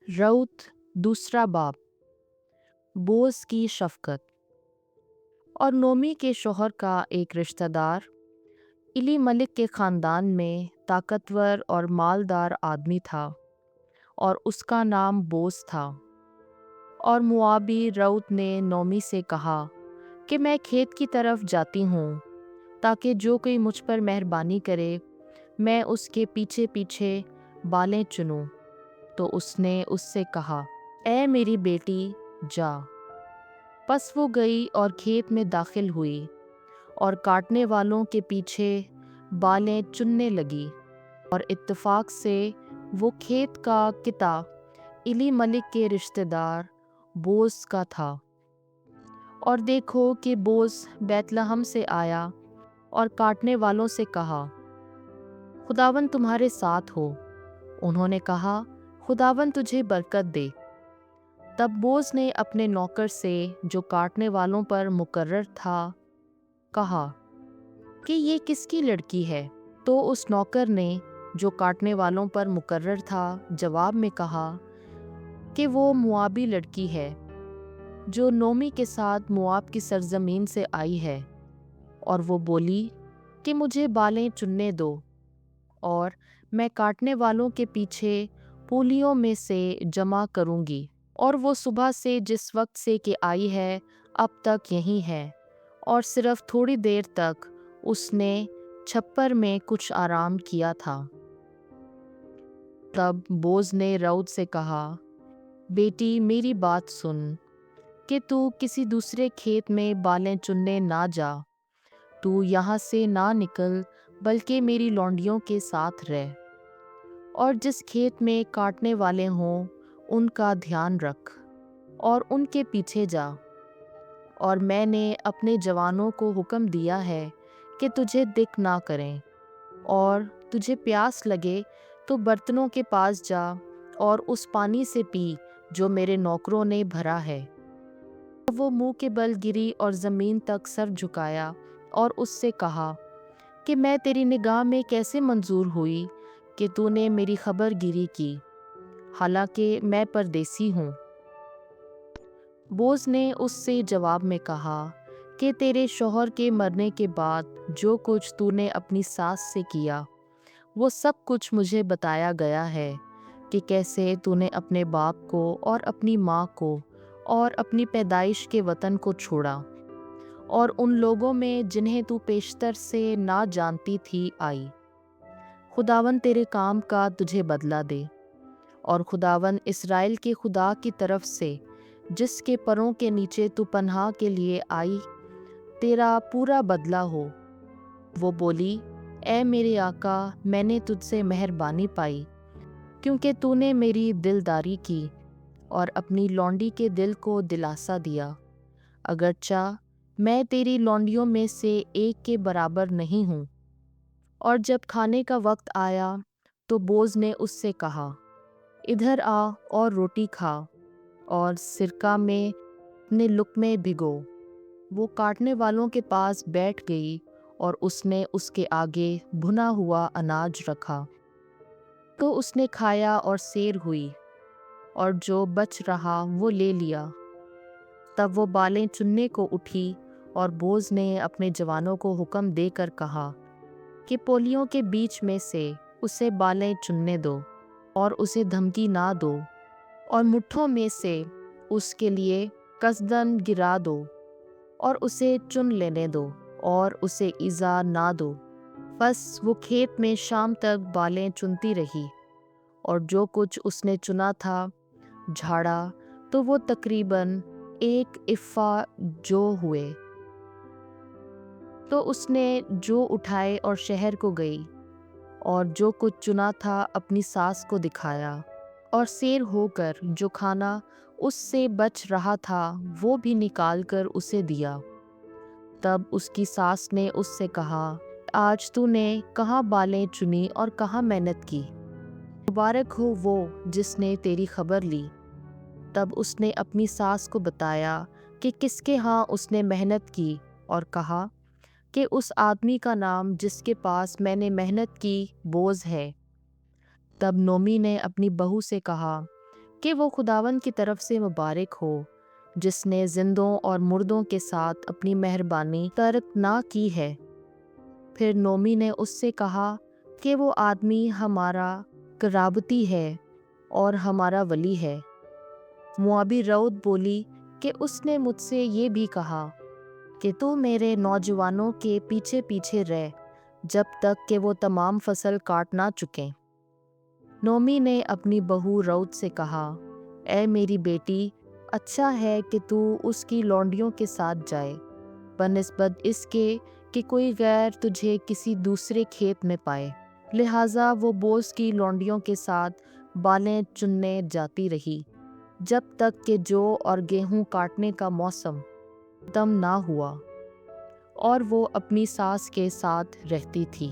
रऊत दूसरा बाब। बोस की शफकत। और नोमी के शौहर का एक रिश्तेदार इली मलिक के ख़ानदान में ताकतवर और मालदार आदमी था और उसका नाम बोस था। और मुआबी रऊत ने नोमी से कहा कि मैं खेत की तरफ जाती हूँ ताकि जो कोई मुझ पर मेहरबानी करे मैं उसके पीछे पीछे बालें चुनूं। तो उसने उससे कहा, ऐ मेरी बेटी जा। बस वो गई और खेत में दाखिल हुई और काटने वालों के पीछे बालें चुनने लगी। और इत्तेफाक से वो खेत का किता इली मलिक के रिश्तेदार बोस का था। और देखो कि बोस बैतलहम से आया और काटने वालों से कहा, खुदावन तुम्हारे साथ हो। उन्होंने कहा, खुदावन तुझे बरकत दे। तब बोस ने अपने नौकर से जो काटने वालों पर मुकर्रर था कहा कि ये किसकी लड़की है। तो उस नौकर ने जो काटने वालों पर मुकर्रर था जवाब में कहा कि वो मुआबी लड़की है जो नोमी के साथ मुआब की सरजमीन से आई है। और वो बोली कि मुझे बालें चुनने दो और मैं काटने वालों के पीछे पूलियों में से जमा करूंगी। और वो सुबह से जिस वक्त से कि आई है अब तक यहीं है और सिर्फ थोड़ी देर तक उसने छप्पर में कुछ आराम किया था। तब बोज ने रऊत से कहा, बेटी मेरी बात सुन कि तू किसी दूसरे खेत में बालें चुनने ना जा। तू यहाँ से ना निकल बल्कि मेरी लौंडियों के साथ रह और जिस खेत में काटने वाले हों उनका ध्यान रख और उनके पीछे जा। और मैंने अपने जवानों को हुक्म दिया है कि तुझे दिक ना करें। और तुझे प्यास लगे तो बर्तनों के पास जा और उस पानी से पी जो मेरे नौकरों ने भरा है। वो मुंह के बल गिरी और ज़मीन तक सर झुकाया और उससे कहा कि मैं तेरी निगाह में कैसे मंजूर हुई कि तूने मेरी खबर गिरी की, हालांकि मैं परदेसी हूँ। बोस ने उससे जवाब में कहा कि तेरे शौहर के मरने के बाद जो कुछ तूने अपनी सास से किया वो सब कुछ मुझे बताया गया है कि कैसे तूने अपने बाप को और अपनी माँ को और अपनी पैदाइश के वतन को छोड़ा और उन लोगों में जिन्हें तू पेशतर से ना जानती थी आई। खुदावन तेरे काम का तुझे बदला दे। और खुदावन इस्राएल के खुदा की तरफ से जिसके परों के नीचे तू पनाह के लिए आई तेरा पूरा बदला हो। वो बोली, ऐ मेरे आका, मैंने तुझसे मेहरबानी पाई क्योंकि तूने मेरी दिलदारी की और अपनी लौंडी के दिल को दिलासा दिया। अगरचा मैं तेरी लौंडियों में से एक के बराबर नहीं हूँ। और जब खाने का वक्त आया तो बोज ने उससे कहा, इधर आ और रोटी खा और सिरका में अपने लुक़मे भिगो। वो काटने वालों के पास बैठ गई और उसने उसके आगे भुना हुआ अनाज रखा। तो उसने खाया और सैर हुई और जो बच रहा वो ले लिया। तब वो बालें चुनने को उठी और बोज ने अपने जवानों को हुक्म देकर कहा कि पोलियों के बीच में से उसे बालें चुनने दो और उसे धमकी ना दो और मुट्ठों में से उसके लिए कसदन गिरा दो और उसे चुन लेने दो और उसे इज़ा ना दो। बस वो खेत में शाम तक बालें चुनती रही और जो कुछ उसने चुना था झाड़ा तो वो तकरीबन 1 इफ़ा जो हुए। तो उसने जो उठाए और शहर को गई और जो कुछ चुना था अपनी सास को दिखाया और सैर होकर जो खाना उससे बच रहा था वो भी निकाल कर उसे दिया। तब उसकी सास ने उससे कहा, आज तूने कहाँ बालें चुनी और कहाँ मेहनत की। मुबारक हो वो जिसने तेरी खबर ली। तब उसने अपनी सास को बताया कि किसके यहाँ उसने मेहनत की और कहा कि उस आदमी का नाम जिसके पास मैंने मेहनत की बोज है। तब नोमी ने अपनी बहू से कहा کہ وہ خداوند کی طرف سے مبارک ہو جس نے زندوں اور مردوں کے ساتھ اپنی مہربانی ترک نہ کی ہے۔ پھر نومی نے اس سے کہا کہ وہ آدمی ہمارا قرابتی ہے اور ہمارا ولی ہے۔ موابی رعوت بولی کہ اس نے مجھ سے یہ بھی کہا کہ تو میرے نوجوانوں کے پیچھے پیچھے رہ جب تک کہ وہ تمام فصل کاٹ نہ چکیں۔ نومی نے اپنی بہو رعوت سے کہا، اے میری بیٹی، اچھا ہے کہ تو اس کی لونڈیوں کے ساتھ جائے بنسبت اس کے کہ کوئی غیر تجھے کسی دوسرے کھیت میں پائے۔ لہٰذا وہ بوز کی لونڈیوں کے ساتھ بالیں چننے جاتی رہی جب تک کہ جو اور گیہوں کاٹنے کا موسم ختم نہ ہوا، اور وہ اپنی ساس کے ساتھ رہتی تھی۔